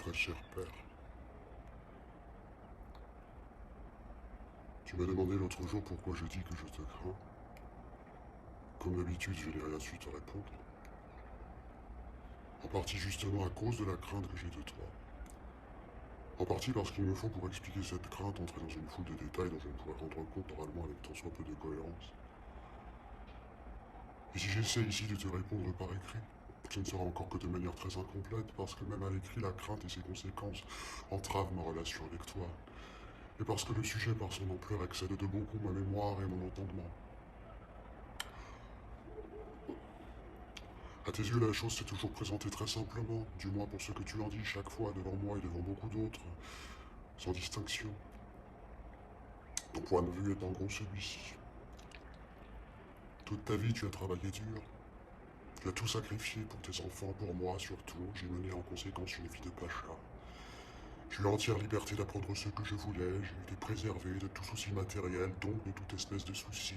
très cher père. Tu m'as demandé l'autre jour pourquoi je dis que je te crains. Comme d'habitude, je n'ai rien su te répondre. En partie justement à cause de la crainte que j'ai de toi. En partie parce qu'il me faut pour expliquer cette crainte entrer dans une foule de détails dont je ne pourrais rendre compte normalement avec tant soit peu de cohérence. Et si j'essaie ici de te répondre par écrit, ce ne sera encore que de manière très incomplète parce que même à l'écrit, la crainte et ses conséquences entravent ma relation avec toi. Et parce que le sujet par son ampleur excède de beaucoup ma mémoire et mon entendement. À tes yeux, la chose s'est toujours présentée très simplement, du moins pour ce que tu en dis chaque fois devant moi et devant beaucoup d'autres, sans distinction. Ton point de vue est en gros celui-ci. Toute ta vie, tu as travaillé dur. Tu as tout sacrifié pour tes enfants, pour moi surtout. J'ai mené en conséquence une vie de pacha. J'ai eu entière liberté d'apprendre ce que je voulais. J'ai été préservé de tout souci matériel, donc de toute espèce de souci.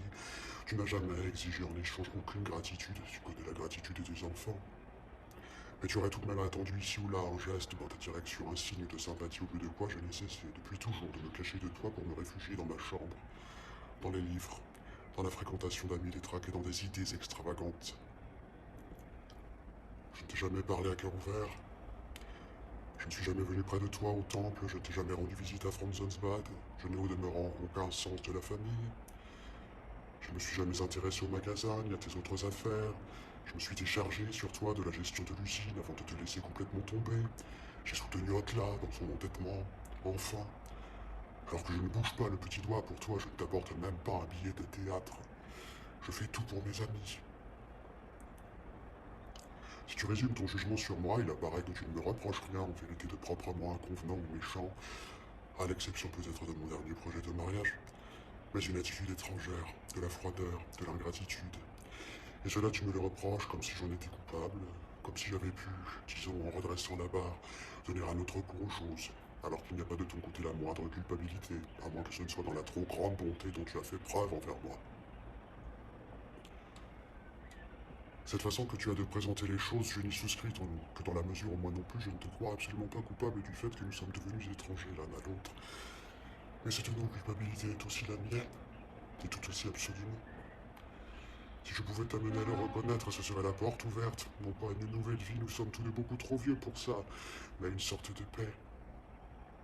Tu n'as jamais exigé en échange aucune gratitude. Tu connais la gratitude de tes enfants. Mais tu aurais tout de même attendu ici ou là un geste dans ta direction, un signe de sympathie au bout de quoi je n'ai cessé depuis toujours de me cacher de toi pour me réfugier dans ma chambre, dans les livres, dans la fréquentation d'amis détraqués dans des idées extravagantes. Je ne t'ai jamais parlé à cœur ouvert. Je ne suis jamais venu près de toi au temple, je ne t'ai jamais rendu visite à Franzensbad, je n'ai au demeurant aucun sens de la famille. Je ne me suis jamais intéressé au magasin ni à tes autres affaires. Je me suis déchargé sur toi de la gestion de l'usine avant de te laisser complètement tomber. J'ai soutenu Hotla dans son endettement. Enfin, alors que je ne bouge pas le petit doigt pour toi, je ne t'apporte même pas un billet de théâtre. Je fais tout pour mes amis. Si tu résumes ton jugement sur moi, il apparaît que tu ne me reproches rien en vérité de proprement inconvenant ou méchant, à l'exception peut-être de mon dernier projet de mariage, mais une attitude étrangère, de la froideur, de l'ingratitude. Et cela, tu me le reproches comme si j'en étais coupable, comme si j'avais pu, disons, en redressant la barre, donner un autre cours aux choses, alors qu'il n'y a pas de ton côté la moindre culpabilité, à moins que ce ne soit dans la trop grande bonté dont tu as fait preuve envers moi. Cette façon que tu as de présenter les choses, je n'y souscris que dans la mesure où moi non plus je ne te crois absolument pas coupable du fait que nous sommes devenus étrangers l'un à l'autre. Mais cette non-culpabilité est aussi la mienne, et tout aussi absolument. Si je pouvais t'amener à le reconnaître, ce serait la porte ouverte. Non pas une nouvelle vie, nous sommes tous deux beaucoup trop vieux pour ça, mais une sorte de paix.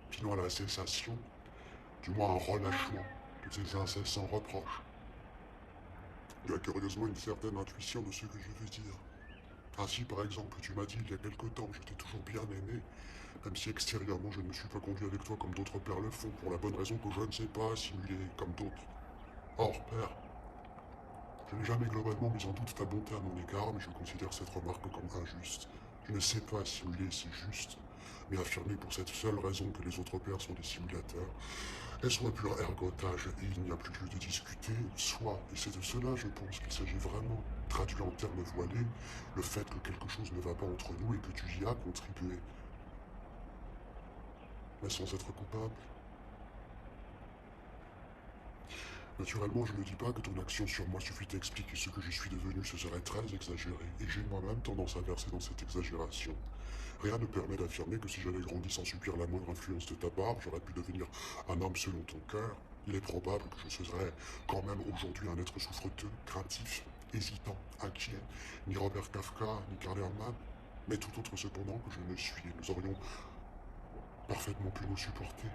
Sinon à la cessation, du moins un relâchement de tes incessants reproches. Il y a curieusement une certaine intuition de ce que je veux dire. Ainsi, par exemple, tu m'as dit il y a quelque temps que je t'ai toujours bien aimé, même si extérieurement je ne me suis pas conduit avec toi comme d'autres pères le font, pour la bonne raison que je ne sais pas simuler comme d'autres. Or, père, je n'ai jamais globalement mis en doute ta bonté à mon égard, mais je considère cette remarque comme injuste. Je ne sais pas simuler, c'est juste, mais affirmer pour cette seule raison que les autres pères sont des simulateurs est soit pur ergotage et il n'y a plus lieu de discuter, soit, et c'est de cela je pense qu'il s'agit vraiment, traduit en termes voilés, le fait que quelque chose ne va pas entre nous et que tu y as contribué, mais sans être coupable. Naturellement, je ne dis pas que ton action sur moi suffit à expliquer ce que je suis devenu, ce serait très exagéré, et j'ai moi-même tendance à verser dans cette exagération. Rien ne permet d'affirmer que si j'avais grandi sans subir la moindre influence de ta barbe, j'aurais pu devenir un homme selon ton cœur. Il est probable que je serais quand même aujourd'hui un être souffreteux, craintif, hésitant, inquiet, ni Robert Kafka, ni Karl Hermann, mais tout autre cependant que je ne suis, et nous aurions parfaitement pu nous supporter.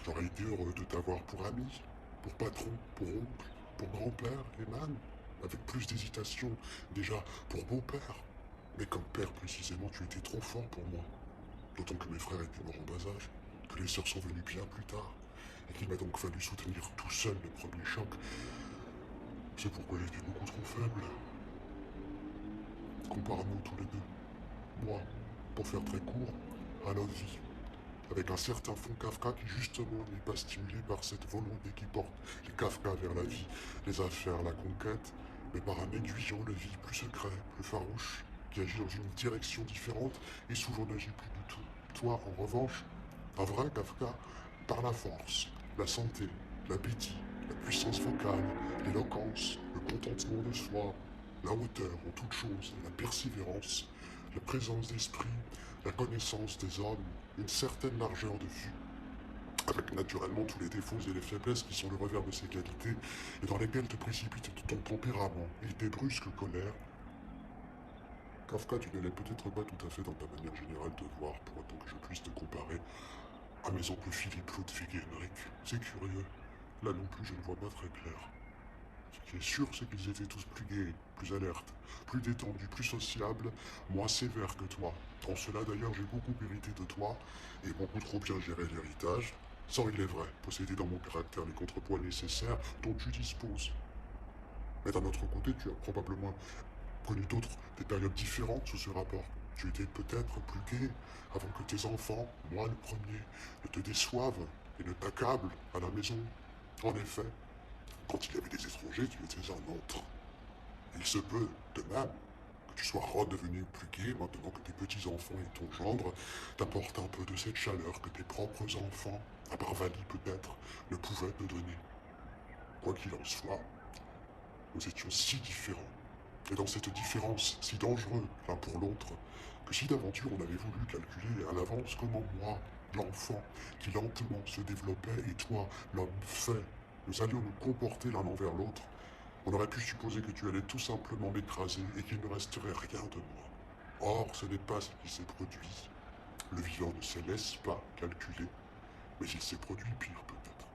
J'aurais été heureux de t'avoir pour ami, pour patron, pour oncle, pour grand-père et même, avec plus d'hésitation, déjà pour beau-père. Mais comme père précisément, tu étais trop fort pour moi. D'autant que mes frères étaient morts en bas âge, que les sœurs sont venues bien plus tard, et qu'il m'a donc fallu soutenir tout seul le premier choc. C'est pourquoi j'étais beaucoup trop faible. Compare-nous tous les deux. Moi, pour faire très court, à notre vie, avec un certain fond Kafka qui justement n'est pas stimulé par cette volonté qui porte les Kafka vers la vie, les affaires, la conquête, mais par un aiguillon de vie plus secret, plus farouche, qui agit dans une direction différente et souvent n'agit plus du tout. Toi, en revanche, un vrai Kafka, par la force, la santé, l'appétit, la puissance vocale, l'éloquence, le contentement de soi, la hauteur en toute chose, la persévérance, la présence d'esprit, la connaissance des hommes, une certaine largeur de vue, avec naturellement tous les défauts et les faiblesses qui sont le revers de ses qualités, et dans lesquels te précipite ton tempérament et tes brusques colères. Kafka, tu ne l'es peut-être pas tout à fait dans ta manière générale de voir, pour autant que je puisse te comparer à mes oncles Philippe, Ludwig et Henrik. C'est curieux. Là non plus, je ne vois pas très clair. Ce qui est sûr, c'est qu'ils étaient tous plus gais, plus alertes, plus détendus, plus sociables, moins sévères que toi. En cela, d'ailleurs, j'ai beaucoup hérité de toi, et beaucoup trop bien géré l'héritage, sans, il est vrai, posséder dans mon caractère les contrepoids nécessaires dont tu disposes. Mais d'un autre côté, tu as probablement connu d'autres, des périodes différentes sous ce rapport. Tu étais peut-être plus gai avant que tes enfants, moi le premier, ne te déçoivent et ne t'accablent à la maison. En effet, quand il y avait des étrangers, tu étais un autre. Il se peut, de même, que tu sois redevenu plus gai maintenant que tes petits-enfants et ton gendre t'apportent un peu de cette chaleur que tes propres enfants, à part Vali peut-être, ne pouvaient te donner. Quoi qu'il en soit, nous étions si différents, et dans cette différence si dangereuse l'un pour l'autre, que si d'aventure on avait voulu calculer à l'avance comment moi, l'enfant, qui lentement se développait, et toi, l'homme fait, nous allions nous comporter l'un envers l'autre, on aurait pu supposer que tu allais tout simplement m'écraser et qu'il ne resterait rien de moi. Or, ce n'est pas ce qui s'est produit. Le vivant ne se laisse pas calculer, mais il s'est produit pire peut-être.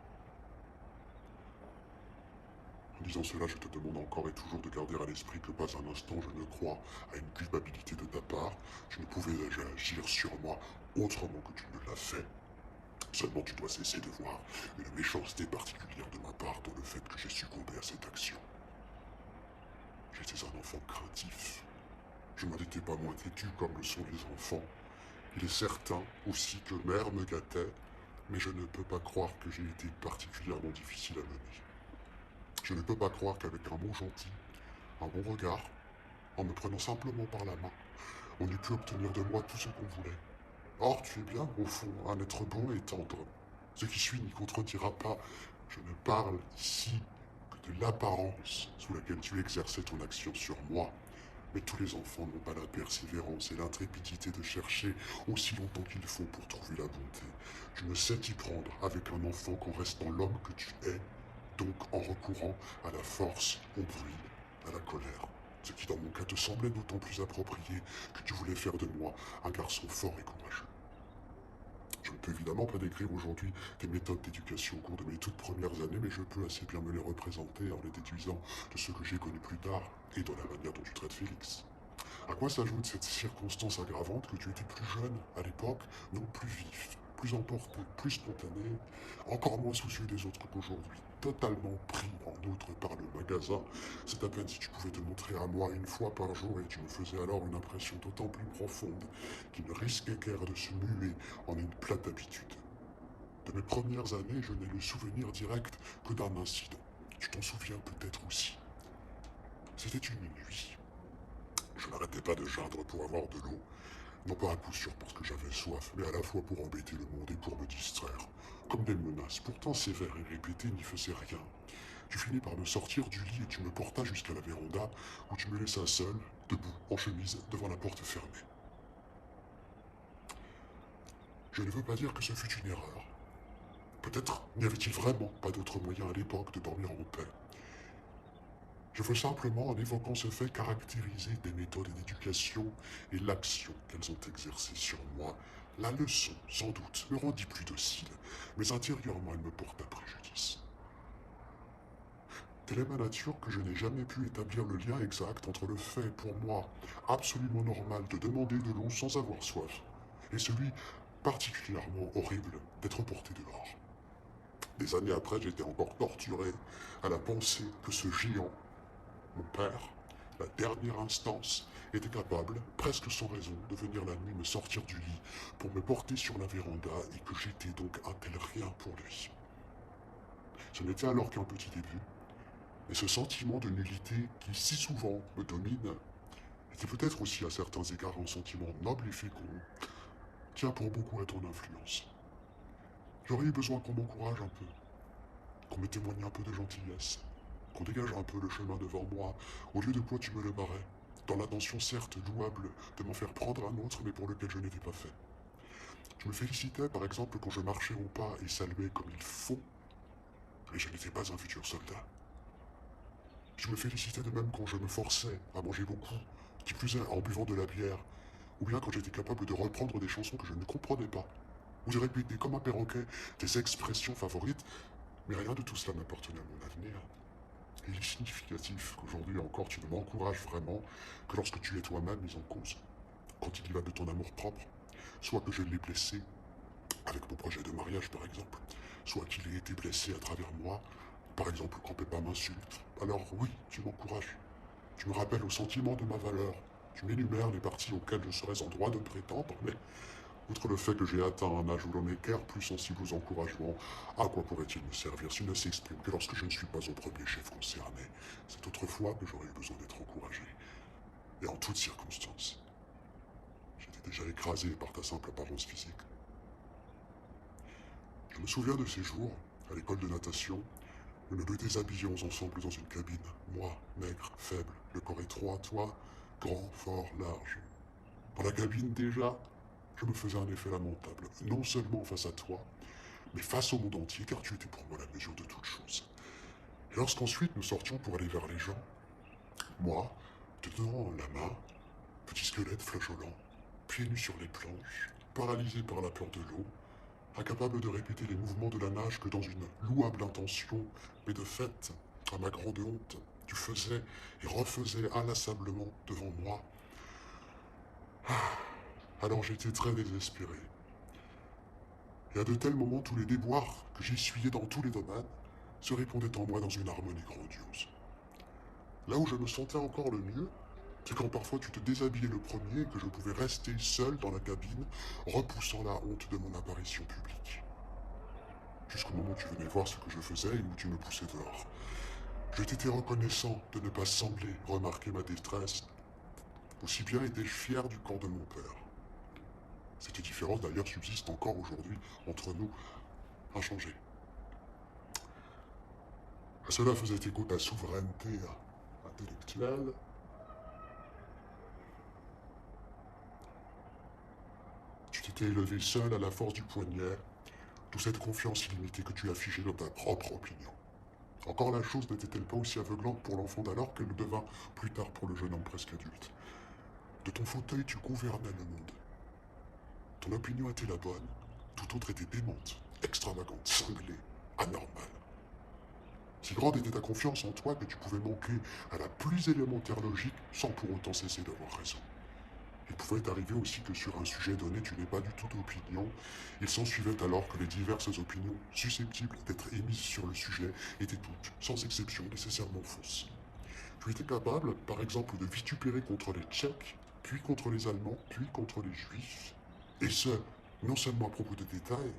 En disant cela, je te demande encore et toujours de garder à l'esprit que pas un instant je ne crois à une culpabilité de ta part. Je ne pouvais agir sur moi autrement que tu ne l'as fait. Seulement tu dois cesser de voir une méchanceté particulière de ma part dans le fait que j'ai succombé à cette action. J'étais un enfant craintif. Je n'en étais pas moins têtu comme le sont les enfants. Il est certain aussi que mère me gâtait, mais je ne peux pas croire que j'ai été particulièrement difficile à mener. Je ne peux pas croire qu'avec un mot gentil, un bon regard, en me prenant simplement par la main, on eût pu obtenir de moi tout ce qu'on voulait. Or, tu es bien, au fond, un être bon et tendre. Ce qui suit n'y contredira pas. Je ne parle ici que de l'apparence sous laquelle tu exerçais ton action sur moi. Mais tous les enfants n'ont pas la persévérance et l'intrépidité de chercher aussi longtemps qu'il faut pour trouver la bonté. Tu ne sais t'y prendre avec un enfant qu'en restant l'homme que tu es, donc en recourant à la force, au bruit, à la colère. Ce qui dans mon cas te semblait d'autant plus approprié que tu voulais faire de moi un garçon fort et courageux. Je ne peux évidemment pas décrire aujourd'hui tes méthodes d'éducation au cours de mes toutes premières années, mais je peux assez bien me les représenter en les déduisant de ce que j'ai connu plus tard et de la manière dont tu traites Félix. À quoi s'ajoute cette circonstance aggravante que tu étais plus jeune à l'époque, donc plus vif, plus emporté, plus spontané, encore moins soucieux des autres qu'aujourd'hui, totalement pris en outre par le magasin. C'est à peine si tu pouvais te montrer à moi une fois par jour et tu me faisais alors une impression d'autant plus profonde qu'il ne risquait guère de se muer en une plate habitude. De mes premières années, je n'ai le souvenir direct que d'un incident. Tu t'en souviens peut-être aussi. C'était une nuit. Je n'arrêtais pas de geindre pour avoir de l'eau. Non pas à coup sûr parce que j'avais soif, mais à la fois pour embêter le monde et pour me distraire. Comme des menaces, pourtant sévères et répétées, n'y faisaient rien. Tu finis par me sortir du lit et tu me portas jusqu'à la véranda, où tu me laissas seul, debout, en chemise, devant la porte fermée. Je ne veux pas dire que ce fut une erreur. Peut-être n'y avait-il vraiment pas d'autre moyen à l'époque de dormir en paix. Je veux simplement, en évoquant ce fait, caractériser des méthodes d'éducation et l'action qu'elles ont exercée sur moi. La leçon, sans doute, me rendit plus docile, mais intérieurement elle me porta préjudice. Telle est ma nature que je n'ai jamais pu établir le lien exact entre le fait, pour moi, absolument normal de demander de l'eau sans avoir soif, et celui particulièrement horrible d'être porté dehors. Des années après, j'étais encore torturé à la pensée que ce géant, mon père, la dernière instance, était capable, presque sans raison, de venir la nuit me sortir du lit pour me porter sur la véranda et que j'étais donc un tel rien pour lui. Ce n'était alors qu'un petit début, mais ce sentiment de nullité qui si souvent me domine était peut-être aussi à certains égards un sentiment noble et fécond, tient pour beaucoup à ton influence. J'aurais eu besoin qu'on m'encourage un peu, qu'on me témoigne un peu de gentillesse, qu'on dégage un peu le chemin devant moi, au lieu de quoi tu me le barrais. dans l'intention certes louable de m'en faire prendre un autre, mais pour lequel je n'étais pas fait. Je me félicitais par exemple quand je marchais au pas et saluais comme il faut, et je n'étais pas un futur soldat. Je me félicitais de même quand je me forçais à manger beaucoup, qui plus est en buvant de la bière, ou bien quand j'étais capable de reprendre des chansons que je ne comprenais pas, ou de répéter comme un perroquet des expressions favorites, mais rien de tout cela n'appartenait à mon avenir. Et il est significatif qu'aujourd'hui encore tu ne m'encourages vraiment que lorsque tu es toi-même mis en cause, quand il y va de ton amour-propre, soit que je l'ai blessé, avec mon projet de mariage par exemple, soit qu'il ait été blessé à travers moi, par exemple quand Peppa m'insulte. Alors oui, tu m'encourages. Tu me rappelles au sentiment de ma valeur. Tu m'énumères les parties auxquelles je serais en droit de prétendre, mais outre le fait que j'ai atteint un âge où l'on est guère plus sensible aux encouragements, à quoi pourrait-il me servir s'il ne s'exprime que lorsque je ne suis pas au premier chef concerné? C'est autrefois que j'aurais eu besoin d'être encouragé. Et en toutes circonstances. J'étais déjà écrasé par ta simple apparence physique. Je me souviens de ces jours, à l'école de natation, où nous nous déshabillions ensemble dans une cabine. Moi, maigre, faible, le corps étroit, toi, grand, fort, large. Dans la cabine déjà, je me faisais un effet lamentable, non seulement face à toi, mais face au monde entier, car tu étais pour moi la mesure de toute chose. Et lorsqu'ensuite nous sortions pour aller vers les gens, moi, te tenant la main, petit squelette flageolant, pieds nus sur les planches, paralysé par la peur de l'eau, incapable de répéter les mouvements de la nage que dans une louable intention, mais de fait, à ma grande honte, tu faisais et refaisais inlassablement devant moi. Alors j'étais très désespéré. Et à de tels moments, tous les déboires que j'essuyais dans tous les domaines se répondaient en moi dans une harmonie grandiose. Là où je me sentais encore le mieux, c'est quand parfois tu te déshabillais le premier et que je pouvais rester seul dans la cabine, repoussant la honte de mon apparition publique. Jusqu'au moment où tu venais voir ce que je faisais et où tu me poussais dehors. Je t'étais reconnaissant de ne pas sembler remarquer ma détresse. Aussi bien étais-je fier du camp de mon père. Cette différence d'ailleurs subsiste encore aujourd'hui entre nous, inchangée. À cela faisait écho ta souveraineté intellectuelle. Tu t'étais élevé seul à la force du poignet, d'où cette confiance illimitée que tu affichais dans ta propre opinion. Encore la chose n'était-elle pas aussi aveuglante pour l'enfant d'alors qu'elle le devint plus tard pour le jeune homme presque adulte. De ton fauteuil, tu gouvernais le monde. Ton opinion était la bonne, tout autre était démente, extravagante, cinglée, anormale. Si grande était ta confiance en toi que tu pouvais manquer à la plus élémentaire logique sans pour autant cesser d'avoir raison. Il pouvait arriver aussi que sur un sujet donné tu n'aies pas du tout d'opinion. Il s'ensuivait alors que les diverses opinions susceptibles d'être émises sur le sujet étaient toutes, sans exception, nécessairement fausses. Tu étais capable, par exemple, de vitupérer contre les Tchèques, puis contre les Allemands, puis contre les Juifs. Et ce, non seulement à propos de détails,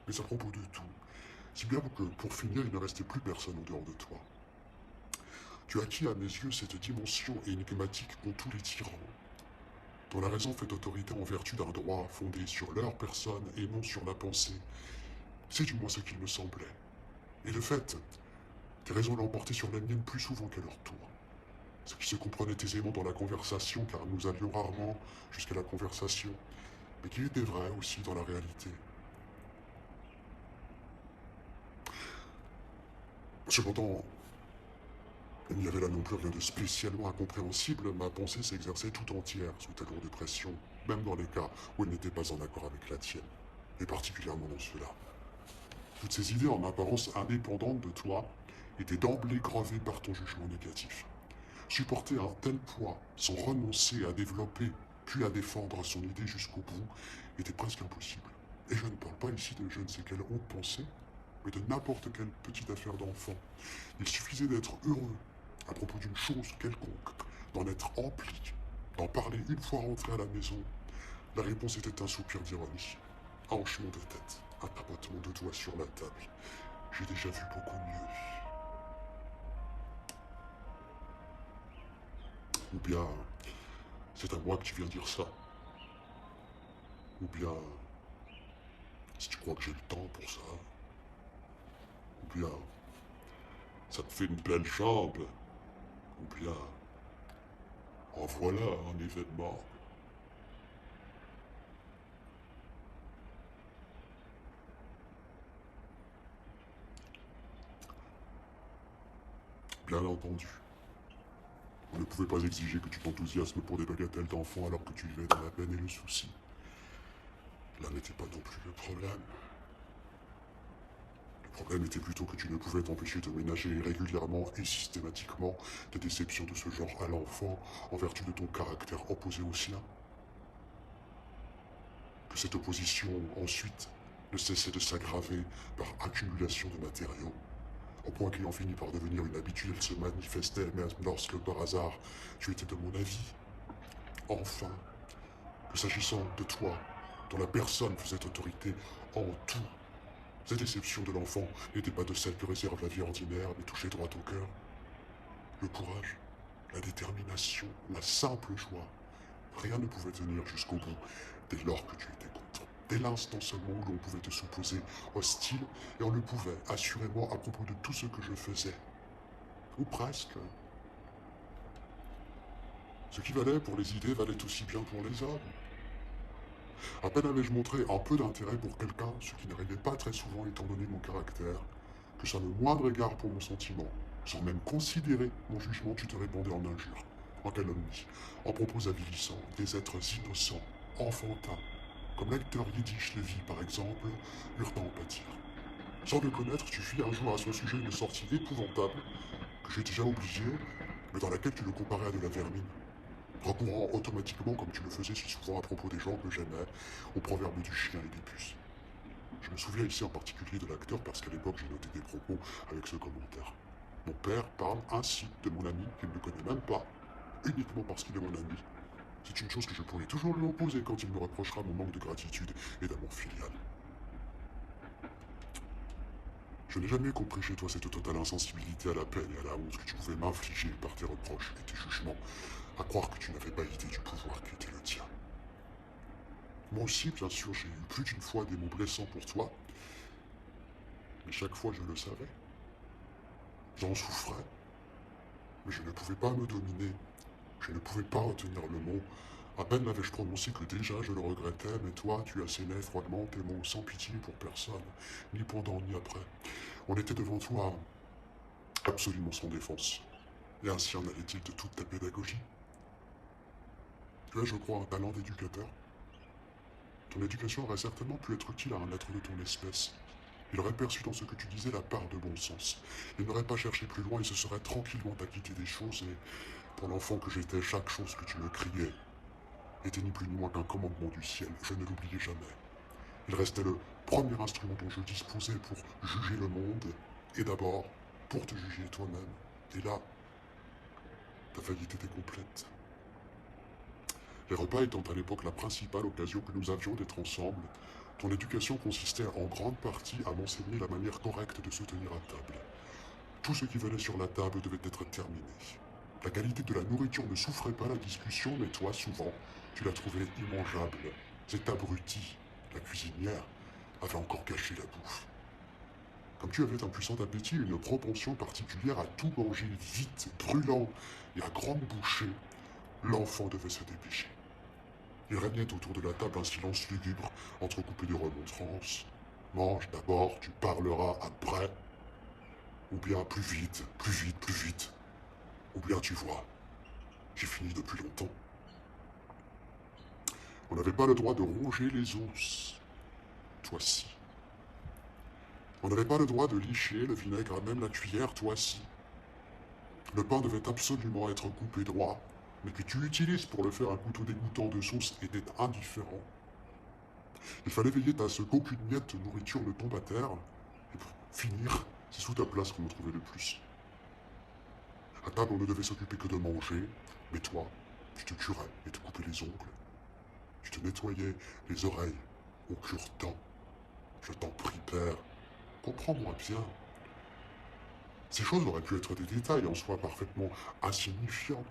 mais à propos de tout. Si bien que, pour finir, il ne restait plus personne en dehors de toi. Tu acquis à mes yeux cette dimension énigmatique qu'ont tous les tyrans, dont la raison fait autorité en vertu d'un droit fondé sur leur personne et non sur la pensée. C'est du moins ce qu'il me semblait. Et de fait, tes raisons l'emportaient sur la mienne plus souvent qu'à leur tour. Ce qui se comprenait aisément dans la conversation, car nous allions rarement jusqu'à la conversation, mais qui était vrai aussi dans la réalité. Cependant, il n'y avait là non plus rien de spécialement incompréhensible, ma pensée s'exerçait tout entière sous ta lourde pression, même dans les cas où elle n'était pas en accord avec la tienne, et particulièrement dans ceux-là. Toutes ces idées en apparence indépendantes de toi étaient d'emblée gravées par ton jugement négatif. Supporter un tel poids sans renoncer à développer puis à défendre son idée jusqu'au bout était presque impossible. Et je ne parle pas ici de je ne sais quelle haute pensée, mais de n'importe quelle petite affaire d'enfant. Il suffisait d'être heureux à propos d'une chose quelconque, d'en être empli, d'en parler une fois rentré à la maison. La réponse était un soupir d'ironie, un hochement de tête, un tapotement de doigts sur la table. J'ai déjà vu beaucoup mieux. Ou bien, c'est à moi que tu viens dire ça. Ou bien, si tu crois que j'ai le temps pour ça. Ou bien, ça te fait une belle jambe. Ou bien, En voilà un événement. Bien entendu. On ne pouvait pas exiger que tu t'enthousiasmes pour des bagatelles d'enfants alors que tu vivais dans la peine et le souci. Là n'était pas non plus le problème. Le problème était plutôt que tu ne pouvais t'empêcher de ménager régulièrement et systématiquement des déceptions de ce genre à l'enfant en vertu de ton caractère opposé au sien. Que cette opposition, ensuite, ne cessait de s'aggraver par accumulation de matériaux, au point qu'ayant fini par devenir une habitude, elle se manifestait même lorsque, par hasard, tu étais de mon avis. Enfin, que s'agissant de toi, dont la personne faisait autorité en tout, ces déceptions de l'enfant n'étaient pas de celles que réserve la vie ordinaire, mais touchaient droit au cœur. Le courage, la détermination, la simple joie, rien ne pouvait tenir jusqu'au bout dès lors que tu étais content. Dès l'instant seulement où l'on pouvait te supposer hostile, et on le pouvait, assurément, à propos de tout ce que je faisais. Ou presque. Ce qui valait pour les idées valait aussi bien pour les hommes. À peine avais-je montré un peu d'intérêt pour quelqu'un, ce qui n'arrivait pas très souvent étant donné mon caractère, que sans le moindre égard pour mon sentiment, sans même considérer mon jugement, tu te répandais en injures, en calomnies, en propos avilissants, des êtres innocents, enfantins, comme l'acteur Yiddish Lévy par exemple, eurent à en pâtir. Sans le connaître, tu fis un jour à ce sujet une sortie épouvantable, que j'ai déjà oubliée, mais dans laquelle tu le comparais à de la vermine, recourant automatiquement, comme tu le faisais si souvent à propos des gens que j'aimais, au proverbe du chien et des puces. Je me souviens ici en particulier de l'acteur parce qu'à l'époque j'ai noté des propos avec ce commentaire. Mon père parle ainsi de mon ami qu'il ne connaît même pas, uniquement parce qu'il est mon ami. C'est une chose que je pourrai toujours lui opposer quand il me reprochera mon manque de gratitude et d'amour filial. Je n'ai jamais compris chez toi cette totale insensibilité à la peine et à la honte que tu pouvais m'infliger par tes reproches et tes jugements, à croire que tu n'avais pas idée du pouvoir qui était le tien. Moi aussi, bien sûr, j'ai eu plus d'une fois des mots blessants pour toi, mais chaque fois je le savais. J'en souffrais, mais je ne pouvais pas me dominer. Je ne pouvais pas retenir le mot. À peine l'avais-je prononcé que déjà je le regrettais, mais toi, tu assénais froidement tes mots sans pitié pour personne, ni pendant ni après. On était devant toi absolument sans défense. Et ainsi en allait-il de toute ta pédagogie. Tu as, je crois, un talent d'éducateur. Ton éducation aurait certainement pu être utile à un être de ton espèce. Il aurait perçu dans ce que tu disais la part de bon sens. Il n'aurait pas cherché plus loin et se serait tranquillement acquitté des choses et, pour l'enfant que j'étais, chaque chose que tu me criais était ni plus ni moins qu'un commandement du ciel. Je ne l'oubliais jamais. Il restait le premier instrument dont je disposais pour juger le monde, et d'abord pour te juger toi-même. Et là, ta faillite était complète. Les repas étant à l'époque la principale occasion que nous avions d'être ensemble, ton éducation consistait en grande partie à m'enseigner la manière correcte de se tenir à table. Tout ce qui venait sur la table devait être terminé. La qualité de la nourriture ne souffrait pas la discussion, mais toi, souvent, tu la trouvais immangeable. Cette abrutie, la cuisinière, avait encore gâché la bouffe. Comme tu avais un puissant appétit et une propension particulière à tout manger vite, brûlant et à grande bouchée, l'enfant devait se dépêcher. Il régnait autour de la table un silence lugubre, entrecoupé de remontrances. Mange d'abord, tu parleras après. Ou bien plus vite, plus vite, plus vite. Ou bien tu vois, j'ai fini depuis longtemps. On n'avait pas le droit de ronger les os. Toi si. On n'avait pas le droit de licher le vinaigre à même la cuillère, toi si. Le pain devait absolument être coupé droit, mais que tu utilises pour le faire un couteau dégoûtant de sauce était indifférent. Il fallait veiller à ce qu'aucune miette de nourriture ne tombe à terre, et pour finir, c'est sous ta place qu'on me trouvait le plus. À table, on ne devait s'occuper que de manger, mais toi, tu te curais et te coupais les ongles. Tu te nettoyais les oreilles au cure-dent. Je t'en prie, père, comprends-moi bien. Ces choses auraient pu être des détails en soi parfaitement insignifiants.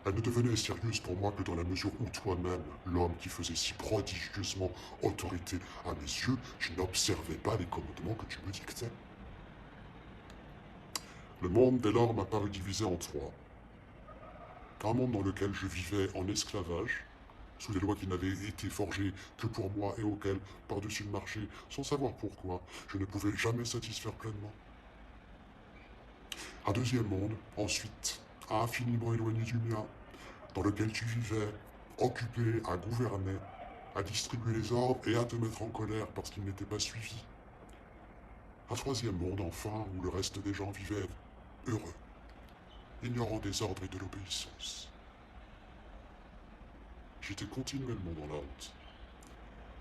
Elles ne devenaient sérieuses pour moi que dans la mesure où toi-même, l'homme qui faisait si prodigieusement autorité à mes yeux, je n'observais pas les commandements que tu me dictais. Le monde dès lors m'a paru divisé en trois. Un monde dans lequel je vivais en esclavage, sous des lois qui n'avaient été forgées que pour moi et auxquelles, par-dessus le marché, sans savoir pourquoi, je ne pouvais jamais satisfaire pleinement. Un deuxième monde, ensuite, infiniment éloigné du mien, dans lequel tu vivais, occupé à gouverner, à distribuer les ordres et à te mettre en colère parce qu'ils n'étaient pas suivis. Un troisième monde, enfin, où le reste des gens vivaient heureux, ignorant des ordres et de l'obéissance. J'étais continuellement dans la honte.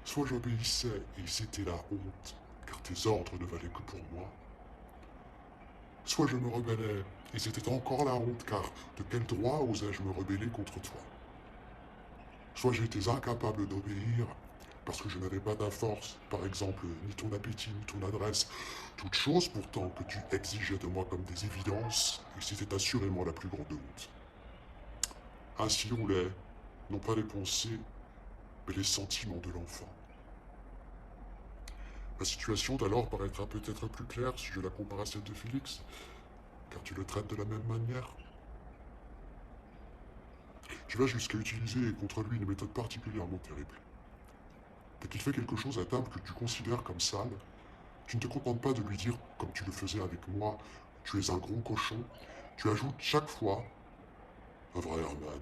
Soit j'obéissais et c'était la honte, car tes ordres ne valaient que pour moi. Soit je me rebellais et c'était encore la honte, car de quel droit osais-je me rebeller contre toi? Soit j'étais incapable d'obéir parce que je n'avais pas ta force, par exemple, ni ton appétit, ni ton adresse, toutes choses pourtant que tu exigeais de moi comme des évidences, et c'était assurément la plus grande honte. Ainsi roulaient, non pas les pensées, mais les sentiments de l'enfant. La situation d'alors paraîtra peut-être plus claire si je la compare à celle de Félix, car tu le traites de la même manière. Tu vas jusqu'à utiliser contre lui une méthode particulièrement terrible. Dès qu'il fait quelque chose à table que tu considères comme sale, tu ne te contentes pas de lui dire, comme tu le faisais avec moi, tu es un gros cochon, tu ajoutes chaque fois un vrai Herman.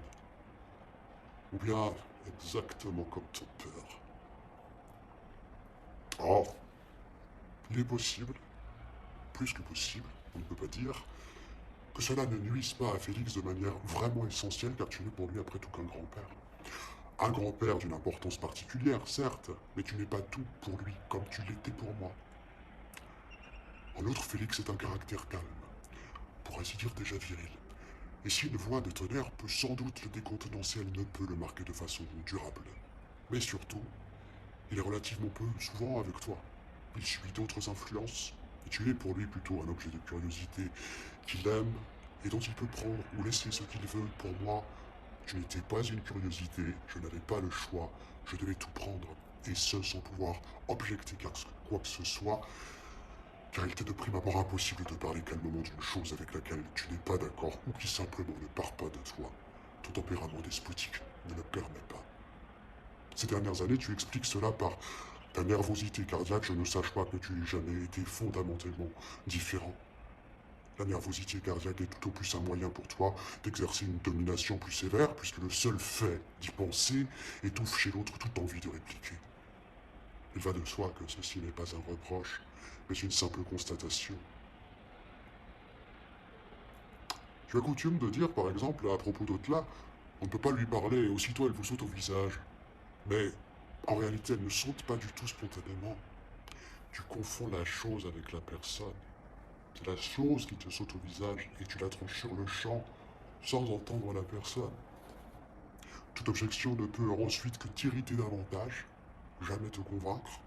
Ou bien exactement comme ton père. Or, il est possible, plus que possible, on ne peut pas dire, que cela ne nuise pas à Félix de manière vraiment essentielle, car tu n'es pour lui après tout qu'un grand-père. Un grand-père d'une importance particulière, certes, mais tu n'es pas tout pour lui, comme tu l'étais pour moi. En outre, Félix est un caractère calme, pour ainsi dire déjà viril. Et si une voix de tonnerre peut sans doute le décontenancer, elle ne peut le marquer de façon durable. Mais surtout, il est relativement peu souvent avec toi. Il subit d'autres influences, et tu es pour lui plutôt un objet de curiosité qu'il aime et dont il peut prendre ou laisser ce qu'il veut. Pour moi, je n'étais pas une curiosité, je n'avais pas le choix, je devais tout prendre, et ce sans pouvoir objecter quoi que ce soit, car il était de prime abord impossible de parler calmement d'une chose avec laquelle tu n'es pas d'accord ou qui simplement ne part pas de toi. Ton tempérament despotique ne le permet pas. Ces dernières années, tu expliques cela par ta nervosité cardiaque. Je ne sache pas que tu aies jamais été fondamentalement différent. La nervosité cardiaque est tout au plus un moyen pour toi d'exercer une domination plus sévère, puisque le seul fait d'y penser étouffe chez l'autre toute envie de répliquer. Il va de soi que ceci n'est pas un reproche, mais une simple constatation. Tu as coutume de dire, par exemple, à propos d'Otla, on ne peut pas lui parler, et aussitôt elle vous saute au visage. Mais, en réalité, elle ne saute pas du tout spontanément. Tu confonds la chose avec la personne. C'est la chose qui te saute au visage, et tu la tranches sur le champ, sans entendre la personne. Toute objection ne peut ensuite que t'irriter davantage, jamais te convaincre.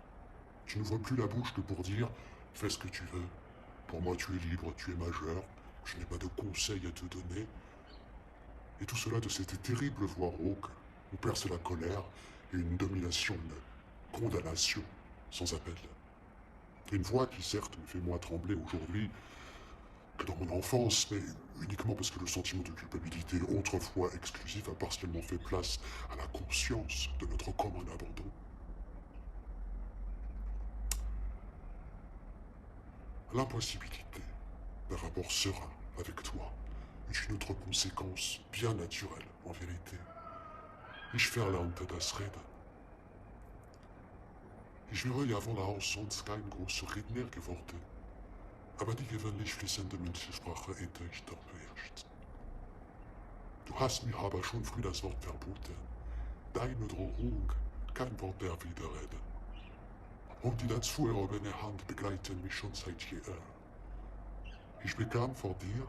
Tu ne vois plus la bouche que pour dire « fais ce que tu veux ». Pour moi, tu es libre, tu es majeur, je n'ai pas de conseils à te donner. Et tout cela de cette terrible voix rauque où perce la colère et une domination, une condamnation sans appel. Une voix qui certes me fait moins trembler aujourd'hui que dans mon enfance, mais uniquement parce que le sentiment de culpabilité, autrefois exclusif, a partiellement fait place à la conscience de notre commun abandon. L'impossibilité d'un rapport serein avec toi est une autre conséquence bien naturelle, en vérité. Ich verlernte das Reden. Ich wäre ja von Haus sonst kein großer Redner geworden, aber die gewöhnlich fließende Münchsprache hätte ich doch beherrscht. Du hast mir aber schon früh das Wort verboten. Deine Drohung, kein Wort der Widerrede. Und die dazu erhobene Hand begleiten mich schon seit jeher. Ich bekam vor dir,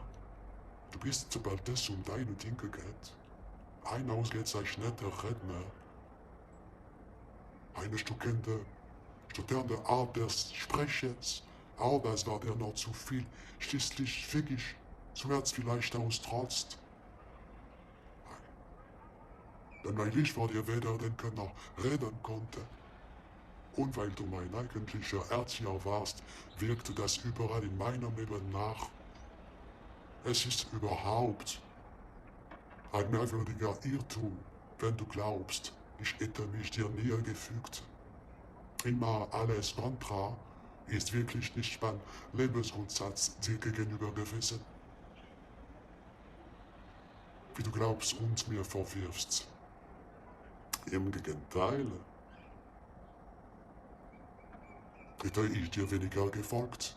du bist, sobald es deine Dinge geht, ein ausgezeichneter Redner, eine stotternde Art des Sprechens, aber das war dir noch zu viel, schließlich fing ich, zuerst vielleicht aus Trost. Denn weil ich vor dir weder denken noch reden konnte, und weil du mein eigentlicher Erzieher warst, wirkte das überall in meinem Leben nach. Es ist überhaupt Ein merkwürdiger Irrtum, wenn du glaubst, ich hätte mich dir näher gefügt. Immer alles kontra ist wirklich nicht mein Lebensgrundsatz dir gegenüber gewesen. Wie du glaubst und mir vorwirfst. Im Gegenteil, hätte ich dir weniger gefolgt.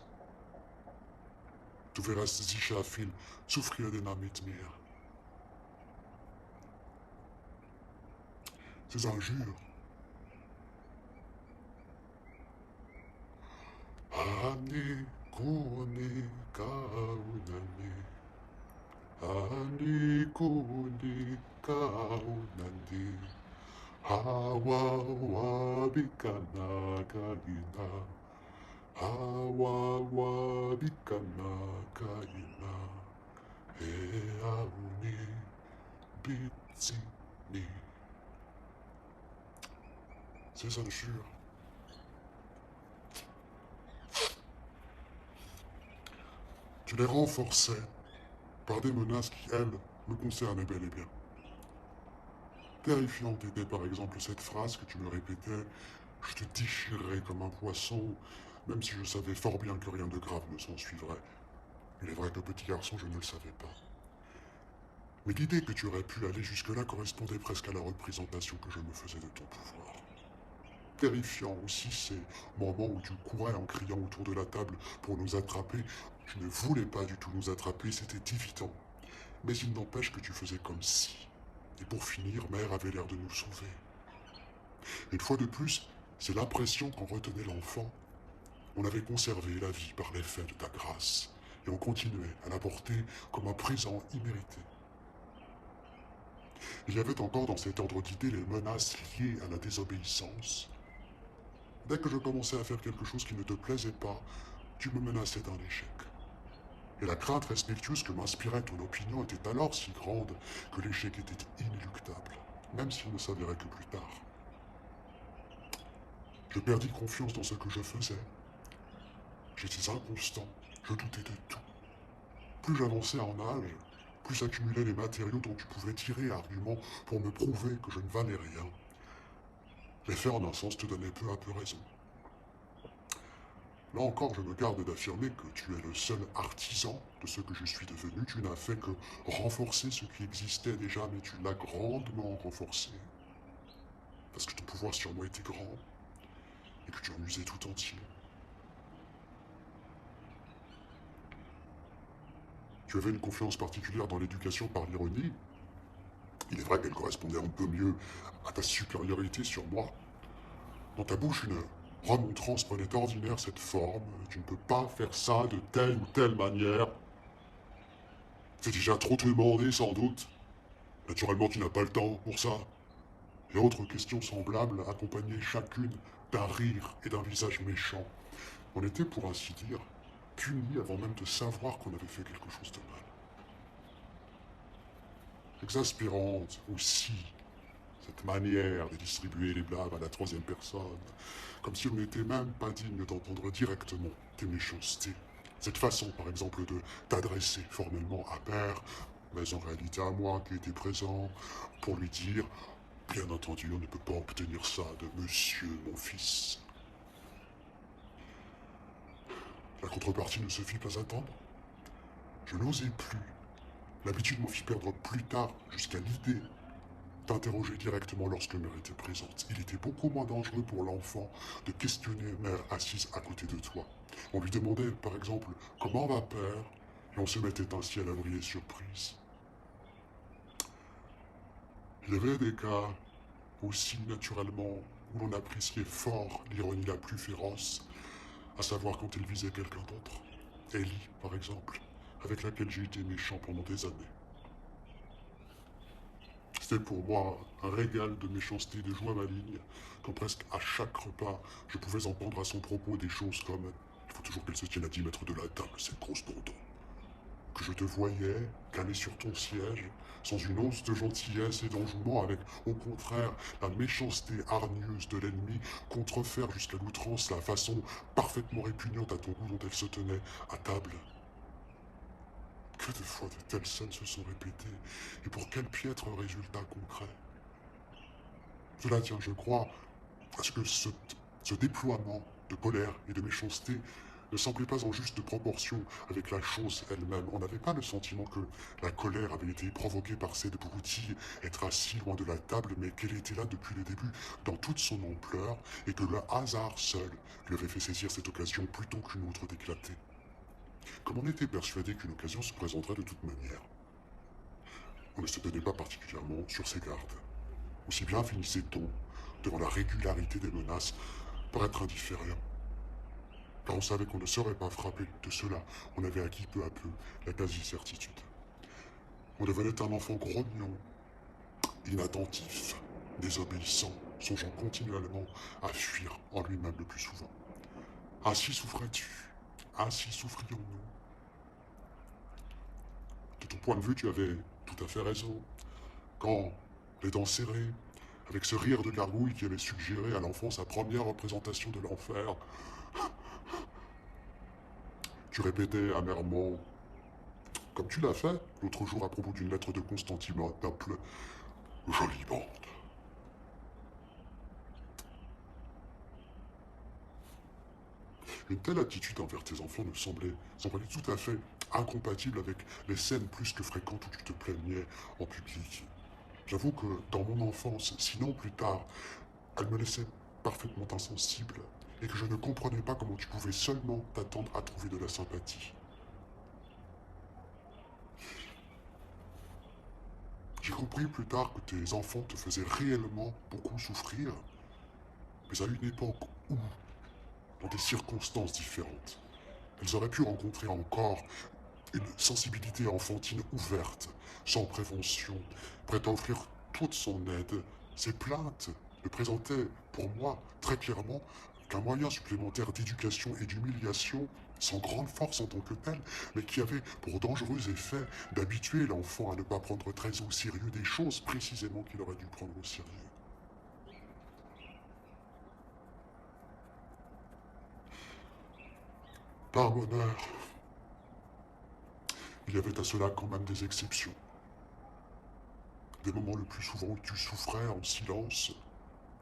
Du wärst sicher viel zufriedener mit mir. C'est un jure. Ani kuni kaunani. Ani kuni kaunani. Hawa wabikana kaina. Hawa wabikana kaina. Heauni bitsini. C'est un jure. Tu les renforçais par des menaces qui, elles, me concernaient bel et bien. Terrifiante était par exemple cette phrase que tu me répétais: je te déchirerai comme un poisson, même si je savais fort bien que rien de grave ne s'en suivrait. Il est vrai que petit garçon, je ne le savais pas. Mais l'idée que tu aurais pu aller jusque-là correspondait presque à la représentation que je me faisais de ton pouvoir. Terrifiant aussi ces moments où tu courais en criant autour de la table pour nous attraper. Tu ne voulais pas du tout nous attraper, c'était évident. Mais il n'empêche que tu faisais comme si. Et pour finir, Mère avait l'air de nous sauver. Une fois de plus, c'est l'impression qu'en retenait l'enfant. On avait conservé la vie par l'effet de ta grâce, et on continuait à la porter comme un présent immérité. Il y avait encore dans cet ordre d'idées les menaces liées à la désobéissance. Dès que je commençais à faire quelque chose qui ne te plaisait pas, tu me menaçais d'un échec. Et la crainte respectueuse que m'inspirait ton opinion était alors si grande que l'échec était inéluctable, même s'il ne s'avérait que plus tard. Je perdis confiance dans ce que je faisais. J'étais inconstant, je doutais de tout. Plus j'avançais en âge, plus s'accumulaient les matériaux dont tu pouvais tirer argument pour me prouver que je ne valais rien. Les faits en un sens te donnaient peu à peu raison. Là encore, je me garde d'affirmer que tu es le seul artisan de ce que je suis devenu. Tu n'as fait que renforcer ce qui existait déjà, mais tu l'as grandement renforcé. Parce que ton pouvoir sur moi était grand, et que tu en usais tout entier. Tu avais une confiance particulière dans l'éducation par l'ironie. Il est vrai qu'elle correspondait un peu mieux à ta supériorité sur moi. Dans ta bouche, une remontrance prenait d'ordinaire cette forme. Tu ne peux pas faire ça de telle ou telle manière. C'est déjà trop te demander, sans doute. Naturellement, tu n'as pas le temps pour ça. Et autres questions semblables accompagnaient chacune d'un rire et d'un visage méchant. On était, pour ainsi dire, punis avant même de savoir qu'on avait fait quelque chose de mal. Exaspérante aussi, cette manière de distribuer les blâmes à la troisième personne, comme si on n'était même pas digne d'entendre directement tes méchancetés. Cette façon, par exemple, de t'adresser formellement à Père, mais en réalité à moi qui étais présent, pour lui dire: bien entendu, on ne peut pas obtenir ça de monsieur, mon fils. La contrepartie ne se fit pas attendre. Je n'osais plus. L'habitude m'en fit perdre plus tard jusqu'à l'idée t'interroger directement lorsque Mère était présente. Il était beaucoup moins dangereux pour l'enfant de questionner Mère assise à côté de toi. On lui demandait, par exemple, comment va Père, et on se mettait ainsi à l'abri des surprises. Il y avait des cas aussi, naturellement, où l'on appréciait fort l'ironie la plus féroce, à savoir quand il visait quelqu'un d'autre. Ellie, par exemple, avec laquelle j'ai été méchant pendant des années. C'était pour moi un régal de méchanceté, de joie maligne, quand presque à chaque repas, je pouvais entendre à son propos des choses comme: il faut toujours qu'elle se tienne à 10 mètres de la table, cette grosse bourdon. Que je te voyais, calé sur ton siège, sans une once de gentillesse et d'enjouement, avec, au contraire, la méchanceté hargneuse de l'ennemi, contrefaire jusqu'à l'outrance la façon parfaitement répugnante à ton goût dont elle se tenait à table. Que de fois de telles scènes se sont répétées, et pour quel piètre résultat concret. Cela tient, je crois, à ce que ce déploiement de colère et de méchanceté ne semblait pas en juste proportion avec la chose elle-même. On n'avait pas le sentiment que la colère avait été provoquée par cette broutille être assis loin de la table, mais qu'elle était là depuis le début, dans toute son ampleur, et que le hasard seul lui avait fait saisir cette occasion plutôt qu'une autre d'éclater. Comme on était persuadé qu'une occasion se présenterait de toute manière, on ne se tenait pas particulièrement sur ses gardes. Aussi bien finissait-on, devant la régularité des menaces, par être indifférent. Car on savait qu'on ne serait pas frappé de cela. On avait acquis peu à peu la quasi-certitude. On devenait un enfant grognon, inattentif, désobéissant, songeant continuellement à fuir en lui-même le plus souvent. Ainsi souffrais-tu, ainsi souffrions-nous. De ton point de vue, tu avais tout à fait raison. Quand, les dents serrées, avec ce rire de gargouille qui avait suggéré à l'enfant sa première représentation de l'enfer, tu répétais amèrement, comme tu l'as fait l'autre jour à propos d'une lettre de Constantinople, jolie bande. Une telle attitude envers tes enfants me semblait tout à fait incompatible avec les scènes plus que fréquentes où tu te plaignais en public. J'avoue que dans mon enfance, sinon plus tard, elle me laissait parfaitement insensible et que je ne comprenais pas comment tu pouvais seulement t'attendre à trouver de la sympathie. J'ai compris plus tard que tes enfants te faisaient réellement beaucoup souffrir, mais à une époque où, dans des circonstances différentes, elles auraient pu rencontrer encore une sensibilité enfantine ouverte, sans prévention, prête à offrir toute son aide. Ses plaintes ne présentaient, pour moi, très clairement, qu'un moyen supplémentaire d'éducation et d'humiliation, sans grande force en tant que tel, mais qui avait pour dangereux effet d'habituer l'enfant à ne pas prendre très au sérieux des choses précisément qu'il aurait dû prendre au sérieux. Par bonheur, il y avait à cela quand même des exceptions. Des moments le plus souvent où tu souffrais en silence,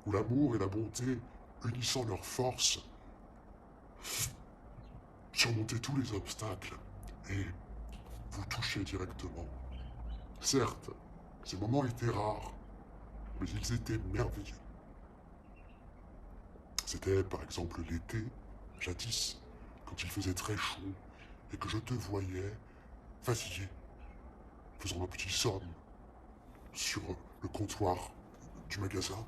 où l'amour et la bonté, unissant leurs forces, surmontaient tous les obstacles et vous touchaient directement. Certes, ces moments étaient rares, mais ils étaient merveilleux. C'était par exemple l'été, jadis, quand il faisait très chaud et que je te voyais fatigué, faisant un petit somme sur le comptoir du magasin,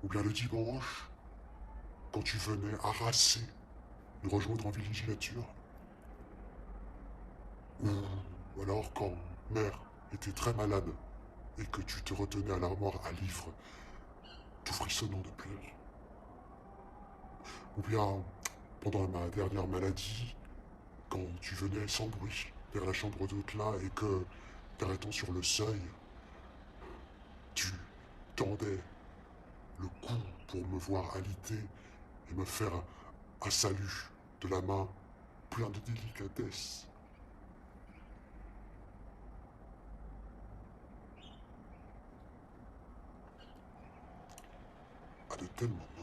ou bien le dimanche, quand tu venais harassé nous rejoindre en villégiature, ou alors quand mère était très malade et que tu te retenais à l'armoire à livres, tout frissonnant de pleurs. Ou bien pendant ma dernière maladie, quand tu venais sans bruit vers la chambre d'hôtel et que, t'arrêtant sur le seuil, tu tendais le cou pour me voir alité et me faire un salut de la main plein de délicatesse. À de tels moments,